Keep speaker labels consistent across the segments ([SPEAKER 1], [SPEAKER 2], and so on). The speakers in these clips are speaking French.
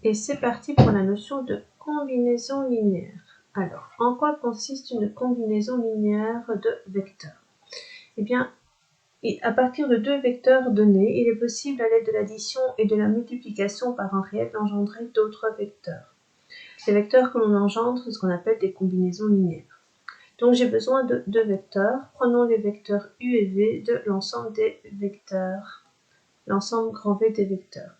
[SPEAKER 1] Et c'est parti pour la notion de combinaison linéaire. Alors, en quoi consiste une combinaison linéaire de vecteurs? Eh bien, à partir de deux vecteurs donnés, il est possible à l'aide de l'addition et de la multiplication par un réel d'engendrer d'autres vecteurs. Ces vecteurs que l'on engendre, c'est ce qu'on appelle des combinaisons linéaires. Donc j'ai besoin de deux vecteurs. Prenons les vecteurs U et V de l'ensemble des vecteurs, l'ensemble grand V des vecteurs.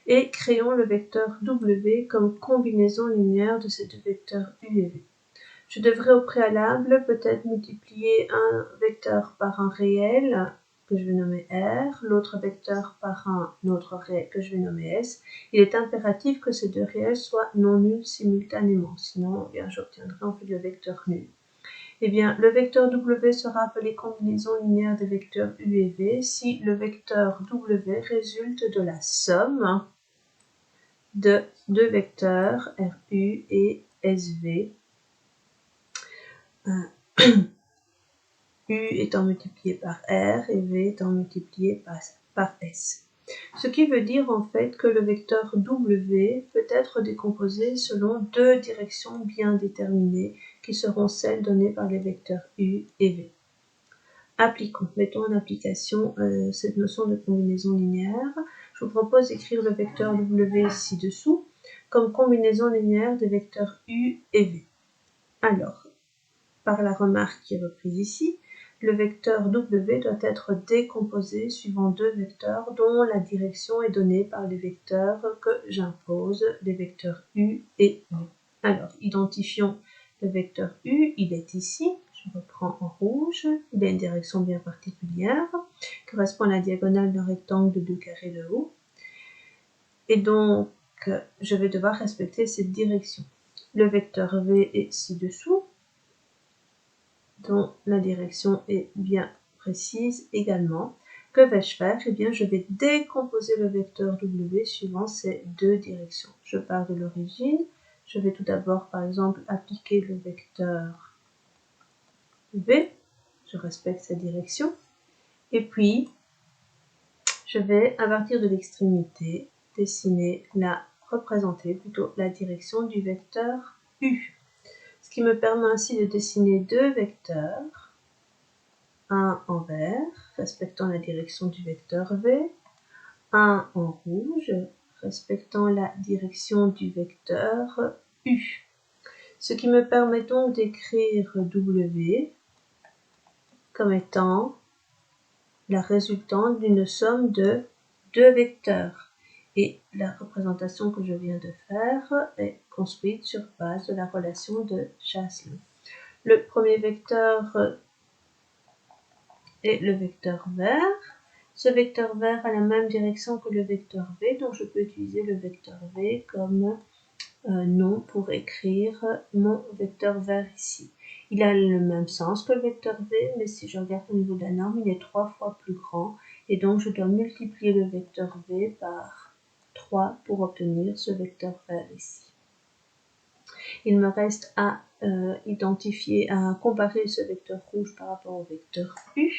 [SPEAKER 1] Et créons le vecteur W comme combinaison linéaire de ces deux vecteurs U et V. Je devrais au préalable peut-être multiplier un vecteur par un réel que je vais nommer R, l'autre vecteur par un autre réel que je vais nommer S. Il est impératif que ces deux réels soient non nuls simultanément, sinon j'obtiendrai en fait le vecteur nul. Eh bien, le vecteur W sera appelé combinaison linéaire des vecteurs U et V si le vecteur W résulte de la somme de deux vecteurs RU et SV, U étant multiplié par R et V étant multiplié par S. Ce qui veut dire en fait que le vecteur W peut être décomposé selon deux directions bien déterminées qui seront celles données par les vecteurs U et V. Appliquons, mettons en application cette notion de combinaison linéaire. Je vous propose d'écrire le vecteur W ci-dessous comme combinaison linéaire des vecteurs U et V. Alors, par la remarque qui est reprise ici, le vecteur W doit être décomposé suivant deux vecteurs dont la direction est donnée par les vecteurs que j'impose, les vecteurs U et V. Alors, identifions le vecteur U, il est ici, je reprends en rouge, il a une direction bien particulière, correspond à la diagonale d'un rectangle de 2 carrés de haut, et donc je vais devoir respecter cette direction. Le vecteur V est ci-dessous, dont la direction est bien précise également. Que vais-je faire? Eh bien, je vais décomposer le vecteur W suivant ces deux directions. Je pars de l'origine. Je vais tout d'abord, par exemple, appliquer le vecteur V. Je respecte sa direction. Et puis, je vais, à partir de l'extrémité, représenter plutôt la direction du vecteur U. Ce qui me permet ainsi de dessiner deux vecteurs. Un en vert, respectant la direction du vecteur V, un en rouge, respectant la direction du vecteur U. Ce qui me permet donc d'écrire W comme étant la résultante d'une somme de deux vecteurs. Et la représentation que je viens de faire est construite sur base de la relation de Chasles. Le premier vecteur et le vecteur vert. Ce vecteur vert a la même direction que le vecteur V, donc je peux utiliser le vecteur V comme nom pour écrire mon vecteur vert ici. Il a le même sens que le vecteur V, mais si je regarde au niveau de la norme, il est 3 fois plus grand, et donc je dois multiplier le vecteur V par 3 pour obtenir ce vecteur vert ici. Il me reste à à comparer ce vecteur rouge par rapport au vecteur U.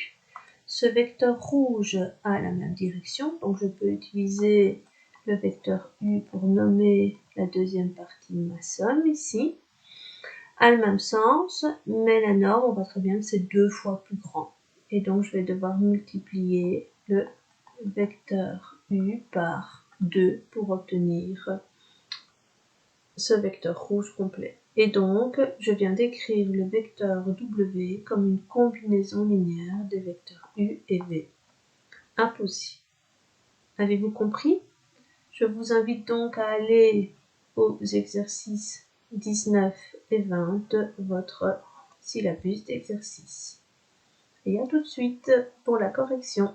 [SPEAKER 1] Ce vecteur rouge a la même direction, donc je peux utiliser le vecteur U pour nommer la deuxième partie de ma somme ici. A le même sens, mais la norme, on voit très bien que c'est 2 fois plus grand. Et donc je vais devoir multiplier le vecteur U par 2 pour obtenir ce vecteur rouge complet. Et donc, je viens d'écrire le vecteur W comme une combinaison linéaire des vecteurs U et V. Impossible. Avez-vous compris? Je vous invite donc à aller aux exercices 19 et 20 de votre syllabus d'exercice. Et à tout de suite pour la correction.